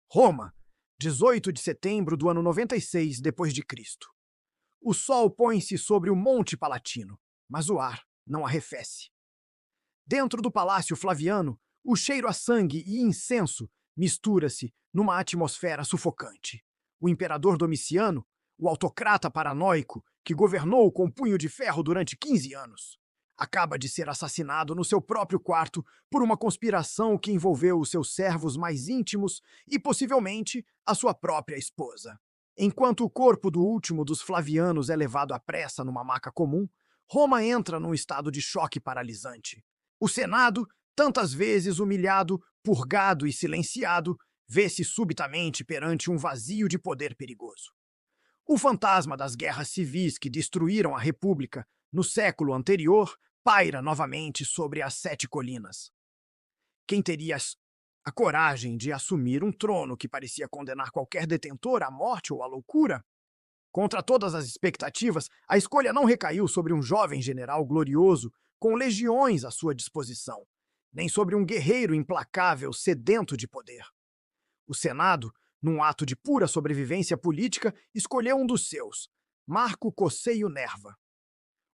Roma, 18 de setembro do ano 96 depois de Cristo. O sol põe-se sobre o Monte Palatino, mas o ar não arrefece. Dentro do Palácio Flaviano, o cheiro a sangue e incenso mistura-se numa atmosfera sufocante. O imperador Domiciano, o autocrata paranoico que governou com punho de ferro durante 15 anos, acaba de ser assassinado no seu próprio quarto por uma conspiração que envolveu os seus servos mais íntimos e, possivelmente, a sua própria esposa. Enquanto o corpo do último dos Flavianos é levado à pressa numa maca comum, Roma entra num estado de choque paralisante. O Senado, tantas vezes humilhado, purgado e silenciado, vê-se subitamente perante um vazio de poder perigoso. O fantasma das guerras civis que destruíram a República no século anterior paira novamente sobre as 7 colinas. Quem teria a coragem de assumir um trono que parecia condenar qualquer detentor à morte ou à loucura? Contra todas as expectativas, a escolha não recaiu sobre um jovem general glorioso com legiões à sua disposição, nem sobre um guerreiro implacável sedento de poder. O Senado, num ato de pura sobrevivência política, escolheu um dos seus, Marco Cosseio Nerva.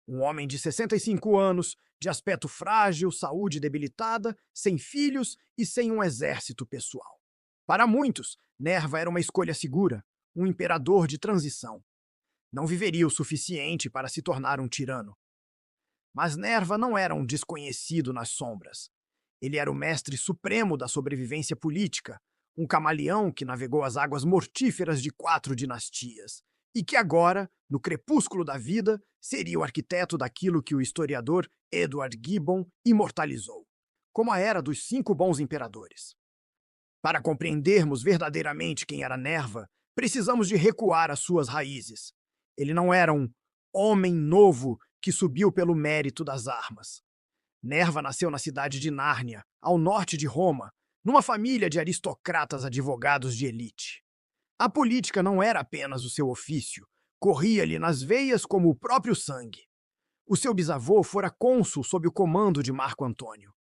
Um homem de 65 anos, de aspecto frágil, saúde debilitada, sem filhos e sem um exército pessoal. Para muitos, Nerva era uma escolha segura, um imperador de transição. Não viveria o suficiente para se tornar um tirano. Mas Nerva não era um desconhecido nas sombras. Ele era o mestre supremo da sobrevivência política, um camaleão que navegou as águas mortíferas de 4 dinastias, e que agora, no crepúsculo da vida, seria o arquiteto daquilo que o historiador Edward Gibbon imortalizou, como a era dos 5 bons imperadores. Para compreendermos verdadeiramente quem era Nerva, precisamos de recuar às suas raízes. Ele não era um homem novo que subiu pelo mérito das armas. Nerva nasceu na cidade de Nárnia, ao norte de Roma, numa família de aristocratas advogados de elite. A política não era apenas o seu ofício, corria-lhe nas veias como o próprio sangue. O seu bisavô fora cônsul sob o comando de Marco Antônio.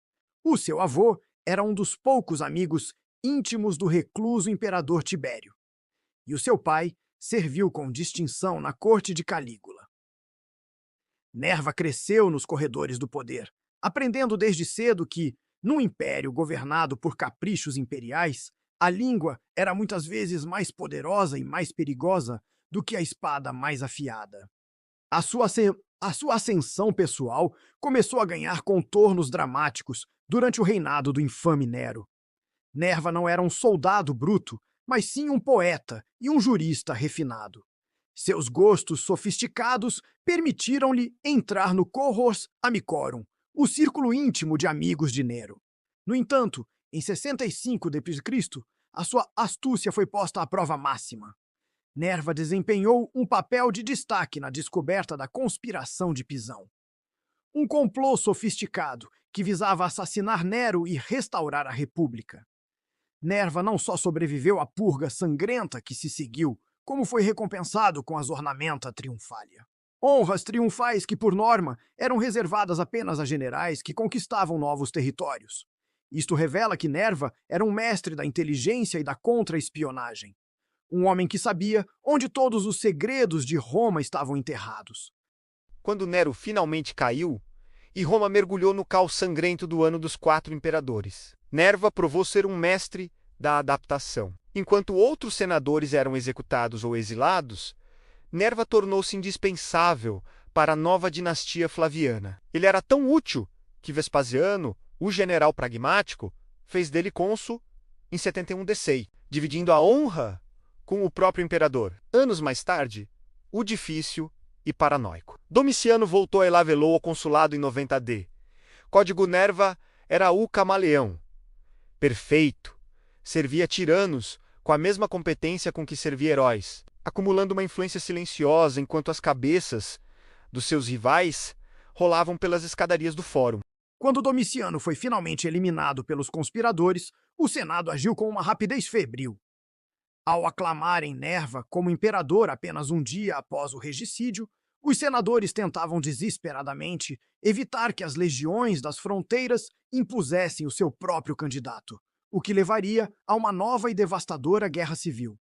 O seu avô era um dos poucos amigos íntimos do recluso imperador Tibério. E o seu pai serviu com distinção na corte de Calígula. Nerva cresceu nos corredores do poder, aprendendo desde cedo que, num império governado por caprichos imperiais, a língua era muitas vezes mais poderosa e mais perigosa do que a espada mais afiada. A sua ascensão pessoal começou a ganhar contornos dramáticos durante o reinado do infame Nero. Nerva não era um soldado bruto, mas sim um poeta e um jurista refinado. Seus gostos sofisticados permitiram-lhe entrar no Cohors Amicorum, o círculo íntimo de amigos de Nero. No entanto, em 65 d.C., a sua astúcia foi posta à prova máxima. Nerva desempenhou um papel de destaque na descoberta da conspiração de Pisão. Um complô sofisticado que visava assassinar Nero e restaurar a República. Nerva não só sobreviveu à purga sangrenta que se seguiu, como foi recompensado com as ornamenta triunfália. Honras triunfais que, por norma, eram reservadas apenas a generais que conquistavam novos territórios. Isto revela que Nerva era um mestre da inteligência e da contra-espionagem. Um homem que sabia onde todos os segredos de Roma estavam enterrados. Quando Nero finalmente caiu, e Roma mergulhou no caos sangrento do ano dos 4 imperadores, Nerva provou ser um mestre da adaptação. Enquanto outros senadores eram executados ou exilados, Nerva tornou-se indispensável para a nova dinastia flaviana. Ele era tão útil que Vespasiano, o general pragmático, fez dele cônsul em 71 d.C., dividindo a honra com o próprio imperador. Anos mais tarde, o difícil e paranoico Domiciano voltou a Elavelou ao consulado em 90 d. Código Nerva era o camaleão. Perfeito. Servia tiranos com a mesma competência com que servia heróis, acumulando uma influência silenciosa enquanto as cabeças dos seus rivais rolavam pelas escadarias do fórum. Quando Domiciano foi finalmente eliminado pelos conspiradores, o Senado agiu com uma rapidez febril. Ao aclamarem Nerva como imperador apenas um dia após o regicídio, os senadores tentavam desesperadamente evitar que as legiões das fronteiras impusessem o seu próprio candidato, o que levaria a uma nova e devastadora guerra civil.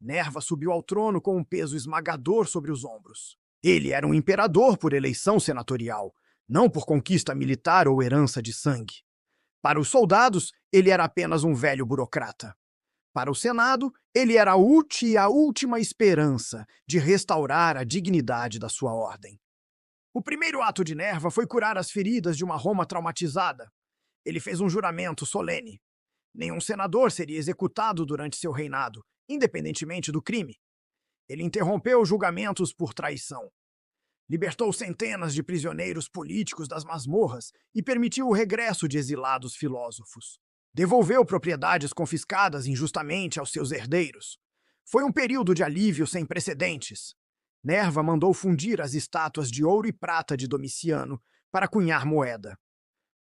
Nerva subiu ao trono com um peso esmagador sobre os ombros. Ele era um imperador por eleição senatorial, não por conquista militar ou herança de sangue. Para os soldados, ele era apenas um velho burocrata. Para o Senado, ele era a última esperança de restaurar a dignidade da sua ordem. O primeiro ato de Nerva foi curar as feridas de uma Roma traumatizada. Ele fez um juramento solene. Nenhum senador seria executado durante seu reinado, independentemente do crime. Ele interrompeu julgamentos por traição. Libertou centenas de prisioneiros políticos das masmorras e permitiu o regresso de exilados filósofos. Devolveu propriedades confiscadas injustamente aos seus herdeiros. Foi um período de alívio sem precedentes. Nerva mandou fundir as estátuas de ouro e prata de Domiciano para cunhar moeda.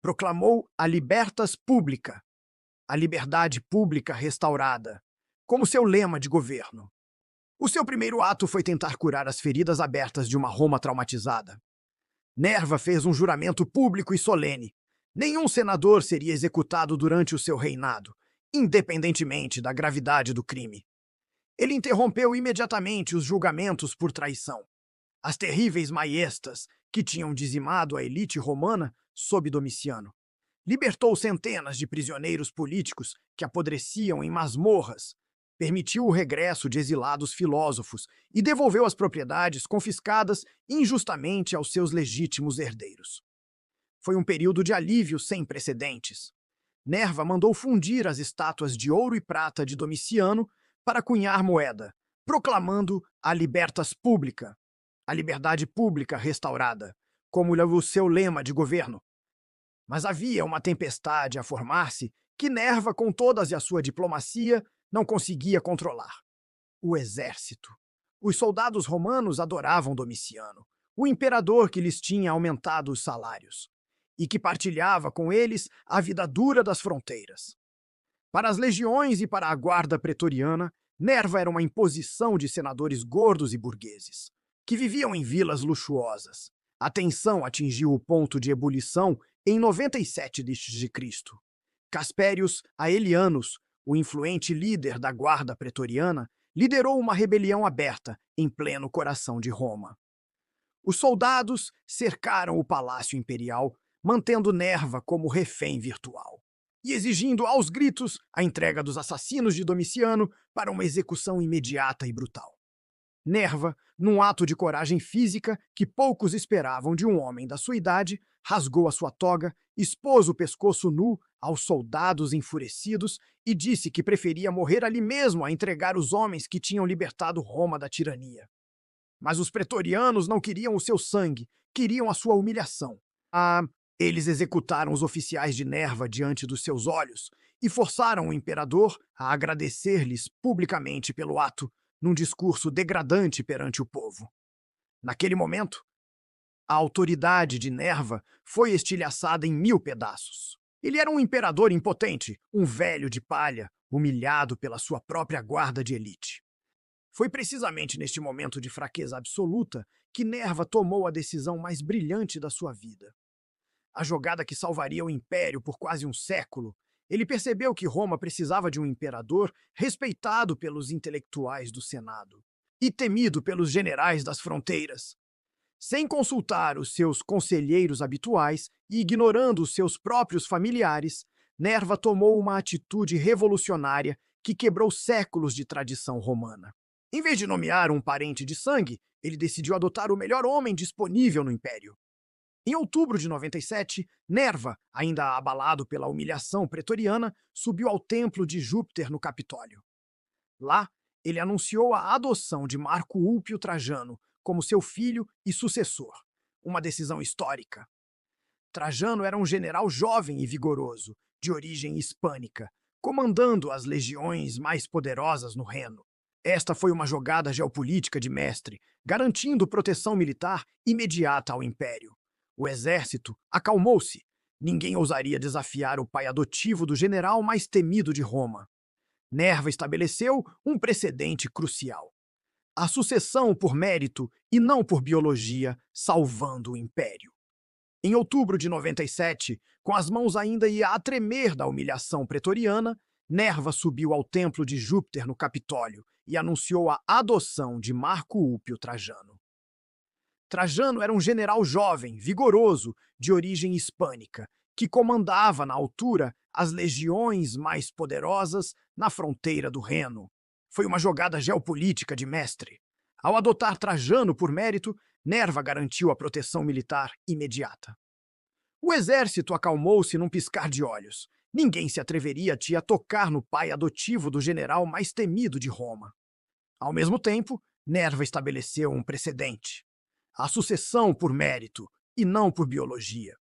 Proclamou a libertas publica, a liberdade pública restaurada, como seu lema de governo. O seu primeiro ato foi tentar curar as feridas abertas de uma Roma traumatizada. Nerva fez um juramento público e solene. Nenhum senador seria executado durante o seu reinado, independentemente da gravidade do crime. Ele interrompeu imediatamente os julgamentos por traição. As terríveis maiestas, que tinham dizimado a elite romana sob Domiciano. Libertou centenas de prisioneiros políticos que apodreciam em masmorras, permitiu o regresso de exilados filósofos e devolveu as propriedades confiscadas injustamente aos seus legítimos herdeiros. Foi um período de alívio sem precedentes. Nerva mandou fundir as estátuas de ouro e prata de Domiciano para cunhar moeda, proclamando a libertas publica, a liberdade pública restaurada, como o seu lema de governo. Mas havia uma tempestade a formar-se que Nerva, com todas a sua diplomacia, não conseguia controlar. O exército. Os soldados romanos adoravam Domiciano, o imperador que lhes tinha aumentado os salários, e que partilhava com eles a vida dura das fronteiras. Para as legiões e para a guarda pretoriana, Nerva era uma imposição de senadores gordos e burgueses, que viviam em vilas luxuosas. A tensão atingiu o ponto de ebulição em 97 d.C. Caspérius Aelianus, o influente líder da guarda pretoriana, liderou uma rebelião aberta em pleno coração de Roma. Os soldados cercaram o palácio imperial, mantendo Nerva como refém virtual, e exigindo aos gritos a entrega dos assassinos de Domiciano para uma execução imediata e brutal. Nerva, num ato de coragem física que poucos esperavam de um homem da sua idade, rasgou a sua toga, expôs o pescoço nu aos soldados enfurecidos e disse que preferia morrer ali mesmo a entregar os homens que tinham libertado Roma da tirania. Mas os pretorianos não queriam o seu sangue, queriam a sua humilhação. Eles executaram os oficiais de Nerva diante dos seus olhos e forçaram o imperador a agradecer-lhes publicamente pelo ato, num discurso degradante perante o povo. Naquele momento, a autoridade de Nerva foi estilhaçada em 1000 pedaços. Ele era um imperador impotente, um velho de palha, humilhado pela sua própria guarda de elite. Foi precisamente neste momento de fraqueza absoluta que Nerva tomou a decisão mais brilhante da sua vida. A jogada que salvaria o império por quase um século. Ele percebeu que Roma precisava de um imperador respeitado pelos intelectuais do Senado e temido pelos generais das fronteiras. Sem consultar os seus conselheiros habituais e ignorando os seus próprios familiares, Nerva tomou uma atitude revolucionária que quebrou séculos de tradição romana. Em vez de nomear um parente de sangue, ele decidiu adotar o melhor homem disponível no império. Em outubro de 97, Nerva, ainda abalado pela humilhação pretoriana, subiu ao templo de Júpiter no Capitólio. Lá, ele anunciou a adoção de Marco Ulpio Trajano como seu filho e sucessor, uma decisão histórica. Trajano era um general jovem e vigoroso, de origem hispânica, comandando as legiões mais poderosas no Reno. Esta foi uma jogada geopolítica de mestre, garantindo proteção militar imediata ao império. O exército acalmou-se. Ninguém ousaria desafiar o pai adotivo do general mais temido de Roma. Nerva estabeleceu um precedente crucial: a sucessão por mérito e não por biologia, salvando o império. Em outubro de 97, com as mãos ainda a tremer da humilhação pretoriana, Nerva subiu ao templo de Júpiter no Capitólio e anunciou a adoção de Marco Ulpio Trajano. Trajano era um general jovem, vigoroso, de origem hispânica, que comandava na altura as legiões mais poderosas na fronteira do Reno. Foi uma jogada geopolítica de mestre. Ao adotar Trajano por mérito, Nerva garantiu a proteção militar imediata. O exército acalmou-se num piscar de olhos. Ninguém se atreveria a tocar no pai adotivo do general mais temido de Roma. Ao mesmo tempo, Nerva estabeleceu um precedente: a sucessão por mérito e não por biologia.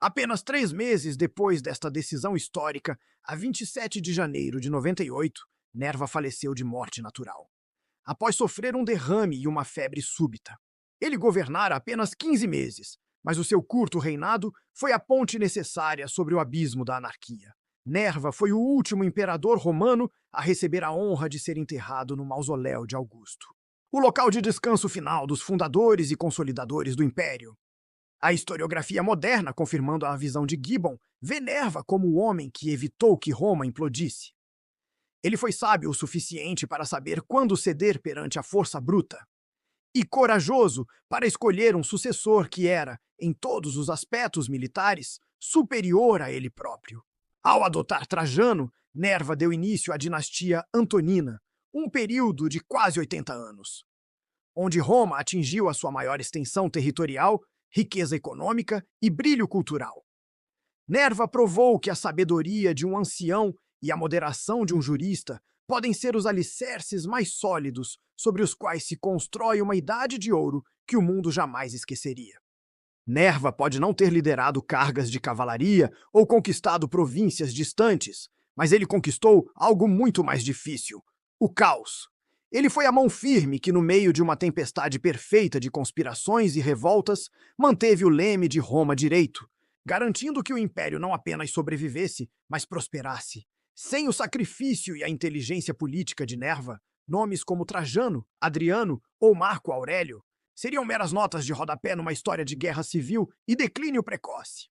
Apenas 3 meses depois desta decisão histórica, a 27 de janeiro de 98, Nerva faleceu de morte natural, após sofrer um derrame e uma febre súbita. Ele governara apenas 15 meses, mas o seu curto reinado foi a ponte necessária sobre o abismo da anarquia. Nerva foi o último imperador romano a receber a honra de ser enterrado no mausoléu de Augusto, o local de descanso final dos fundadores e consolidadores do Império. A historiografia moderna, confirmando a visão de Gibbon, vê Nerva como o homem que evitou que Roma implodisse. Ele foi sábio o suficiente para saber quando ceder perante a força bruta, e corajoso para escolher um sucessor que era, em todos os aspectos militares, superior a ele próprio. Ao adotar Trajano, Nerva deu início à dinastia Antonina, um período de quase 80 anos, onde Roma atingiu a sua maior extensão territorial, riqueza econômica e brilho cultural. Nerva provou que a sabedoria de um ancião e a moderação de um jurista podem ser os alicerces mais sólidos sobre os quais se constrói uma idade de ouro que o mundo jamais esqueceria. Nerva pode não ter liderado cargas de cavalaria ou conquistado províncias distantes, mas ele conquistou algo muito mais difícil: o caos. Ele foi a mão firme que, no meio de uma tempestade perfeita de conspirações e revoltas, manteve o leme de Roma direito, garantindo que o império não apenas sobrevivesse, mas prosperasse. Sem o sacrifício e a inteligência política de Nerva, nomes como Trajano, Adriano ou Marco Aurélio seriam meras notas de rodapé numa história de guerra civil e declínio precoce.